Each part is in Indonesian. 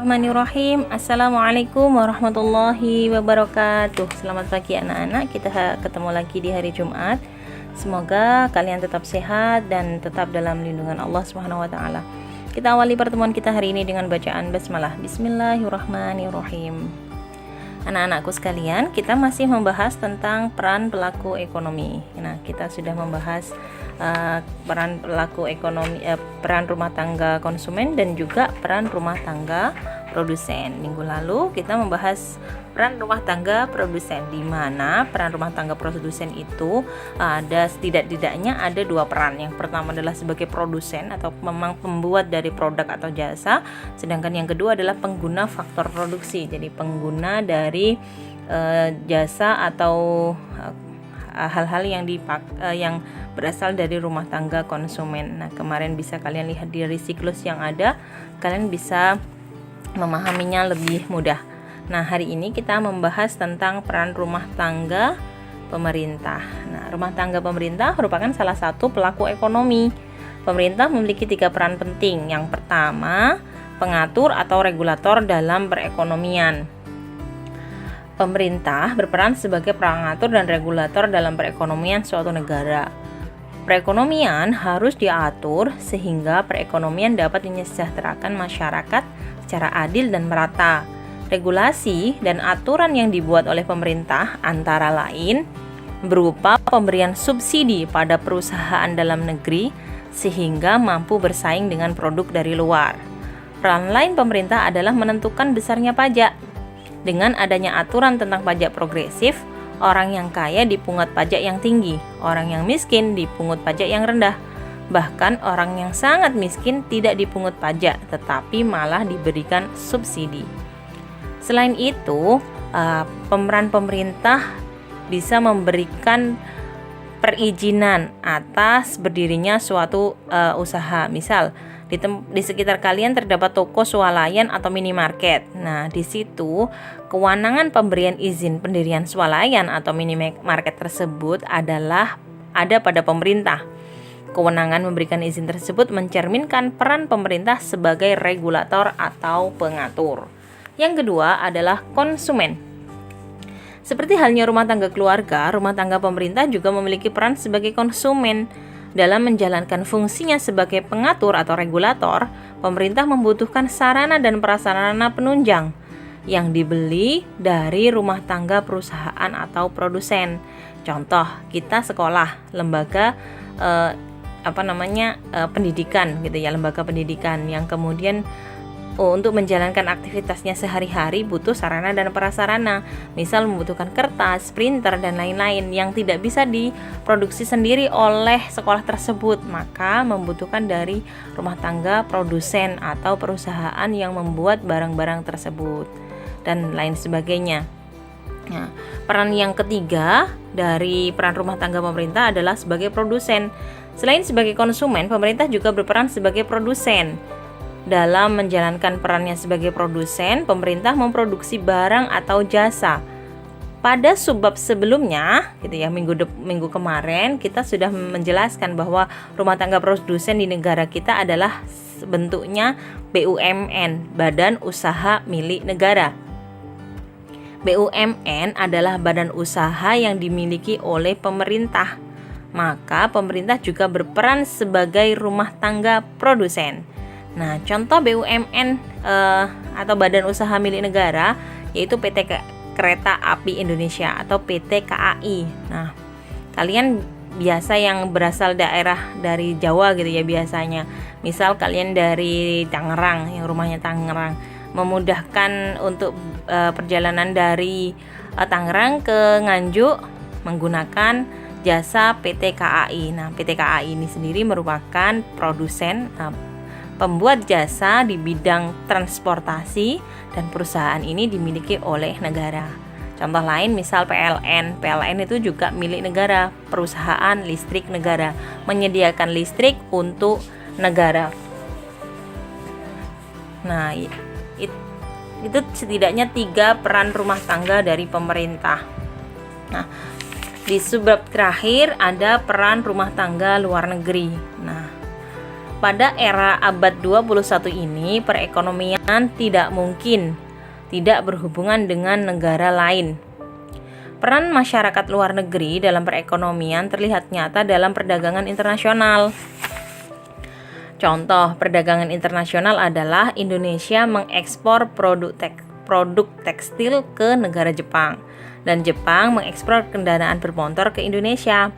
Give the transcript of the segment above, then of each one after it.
Bismillahirrahmanirrahim. Assalamualaikum warahmatullahi wabarakatuh. Selamat pagi anak-anak. Kita ketemu lagi di hari Jumat. Semoga kalian tetap sehat dan tetap dalam lindungan Allah Subhanahu wa taala. Kita awali pertemuan kita hari ini dengan bacaan basmalah. Bismillahirrahmanirrahim. Anak-anakku sekalian, kita masih membahas tentang peran pelaku ekonomi. Nah, kita sudah membahas peran pelaku ekonomi, peran rumah tangga konsumen dan juga peran rumah tangga produsen. Minggu lalu kita membahas peran rumah tangga produsen, di mana peran rumah tangga produsen itu ada setidaknya ada dua peran. Yang pertama adalah sebagai produsen atau memang pembuat dari produk atau jasa, sedangkan yang kedua adalah pengguna faktor produksi, jadi pengguna dari jasa atau hal-hal yang berasal dari rumah tangga konsumen. Nah, kemarin bisa kalian lihat dari siklus yang ada, kalian bisa memahaminya lebih mudah. Nah, hari ini kita membahas tentang peran rumah tangga pemerintah. Nah, rumah tangga pemerintah merupakan salah satu pelaku ekonomi. Pemerintah memiliki 3 peran penting. Yang pertama, pengatur atau regulator dalam perekonomian. Pemerintah berperan sebagai pengatur dan regulator dalam perekonomian suatu negara. Perekonomian harus diatur sehingga perekonomian dapat menyejahterakan masyarakat secara adil dan merata. Regulasi dan aturan yang dibuat oleh pemerintah antara lain berupa pemberian subsidi pada perusahaan dalam negeri sehingga mampu bersaing dengan produk dari luar. Peran lain pemerintah adalah menentukan besarnya pajak. Dengan adanya aturan tentang pajak progresif, orang yang kaya dipungut pajak yang tinggi, orang yang miskin dipungut pajak yang rendah. Bahkan orang yang sangat miskin tidak dipungut pajak, tetapi malah diberikan subsidi. Selain itu, pemeran pemerintah bisa memberikan perizinan atas berdirinya suatu usaha. Misal, di sekitar kalian terdapat toko swalayan atau minimarket. Nah, di situ kewenangan pemberian izin pendirian swalayan atau minimarket tersebut adalah ada pada pemerintah. Kewenangan memberikan izin tersebut mencerminkan peran pemerintah sebagai regulator atau pengatur. Yang kedua adalah konsumen. Seperti halnya rumah tangga keluarga, rumah tangga pemerintah juga memiliki peran sebagai konsumen. Dalam menjalankan fungsinya sebagai pengatur atau regulator, pemerintah membutuhkan sarana dan prasarana penunjang yang dibeli dari rumah tangga perusahaan atau produsen. Contoh, kita sekolah, lembaga pendidikan gitu ya, lembaga pendidikan yang kemudian untuk menjalankan aktivitasnya sehari-hari butuh sarana dan prasarana. Misal membutuhkan kertas, printer, dan lain-lain yang tidak bisa diproduksi sendiri oleh sekolah tersebut, maka membutuhkan dari rumah tangga produsen atau perusahaan yang membuat barang-barang tersebut dan lain sebagainya. Nah, peran yang ketiga dari peran rumah tangga pemerintah adalah sebagai produsen. Selain sebagai konsumen, pemerintah juga berperan sebagai produsen. Dalam menjalankan perannya sebagai produsen, pemerintah memproduksi barang atau jasa. Pada subbab sebelumnya, gitu ya, minggu kemarin kita sudah menjelaskan bahwa rumah tangga produsen di negara kita adalah bentuknya BUMN, Badan Usaha Milik Negara. BUMN adalah badan usaha yang dimiliki oleh pemerintah. Maka pemerintah juga berperan sebagai rumah tangga produsen. Nah, contoh BUMN atau Badan Usaha Milik Negara yaitu PT Kereta Api Indonesia atau PT KAI. Nah, kalian biasa yang berasal daerah dari Jawa gitu ya biasanya. Misal kalian dari Tangerang, yang rumahnya Tangerang, memudahkan untuk perjalanan dari Tangerang ke Nganjuk menggunakan jasa PT KAI. Nah, PT KAI ini sendiri merupakan produsen pembuat jasa di bidang transportasi dan perusahaan ini dimiliki oleh negara. Contoh lain misal PLN. PLN itu juga milik negara, perusahaan listrik negara, menyediakan listrik untuk negara. Nah, itu setidaknya 3 peran rumah tangga dari pemerintah. Nah, di subbab terakhir ada peran rumah tangga luar negeri. Nah, Pada era abad 21 ini, perekonomian tidak mungkin tidak berhubungan dengan negara lain. Peran masyarakat luar negeri dalam perekonomian terlihat nyata dalam perdagangan internasional. Contoh perdagangan internasional adalah Indonesia mengekspor produk tekstil ke negara Jepang, dan Jepang mengekspor kendaraan bermotor ke Indonesia.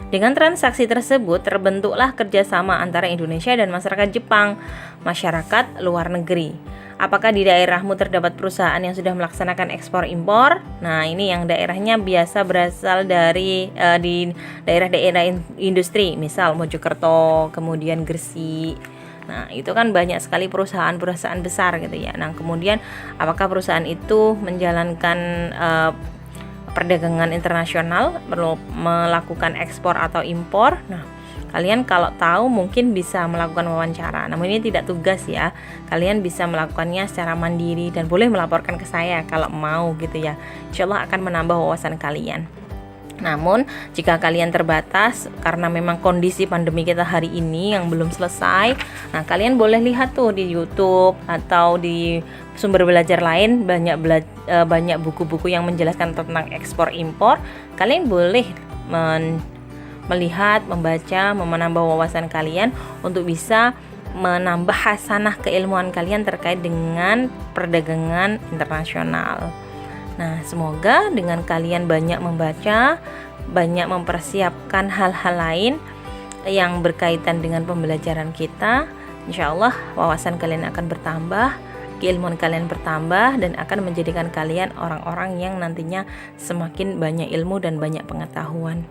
Dengan transaksi tersebut terbentuklah kerjasama antara Indonesia dan masyarakat Jepang, masyarakat luar negeri. Apakah di daerahmu terdapat perusahaan yang sudah melaksanakan ekspor impor? Nah, ini yang daerahnya biasa berasal dari di daerah-daerah industri, misal Mojokerto, kemudian Gresik. Nah, itu kan banyak sekali perusahaan-perusahaan besar gitu ya. Nah, kemudian apakah perusahaan itu menjalankan perdagangan internasional, perlu melakukan ekspor atau impor? Nah, kalian kalau tahu mungkin bisa melakukan wawancara. Namun ini tidak tugas ya. Kalian bisa melakukannya secara mandiri dan boleh melaporkan ke saya kalau mau gitu ya. Insyaallah akan menambah wawasan kalian. Namun jika kalian terbatas karena memang kondisi pandemi kita hari ini yang belum selesai, nah kalian boleh lihat tuh di YouTube atau di sumber belajar lain, banyak buku-buku yang menjelaskan tentang ekspor impor. Kalian boleh melihat, membaca, menambah wawasan kalian untuk bisa menambah hasanah keilmuan kalian terkait dengan perdagangan internasional. Nah, semoga dengan kalian banyak membaca, banyak mempersiapkan hal-hal lain yang berkaitan dengan pembelajaran kita, insya Allah wawasan kalian akan bertambah, keilmuan kalian bertambah, dan akan menjadikan kalian orang-orang yang nantinya semakin banyak ilmu dan banyak pengetahuan.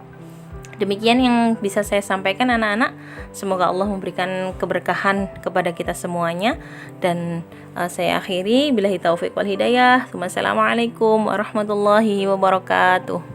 Demikian yang bisa saya sampaikan anak-anak. Semoga Allah memberikan keberkahan kepada kita semuanya. Dan saya akhiri billahi taufiq wal hidayah. Wassalamualaikum warahmatullahi wabarakatuh.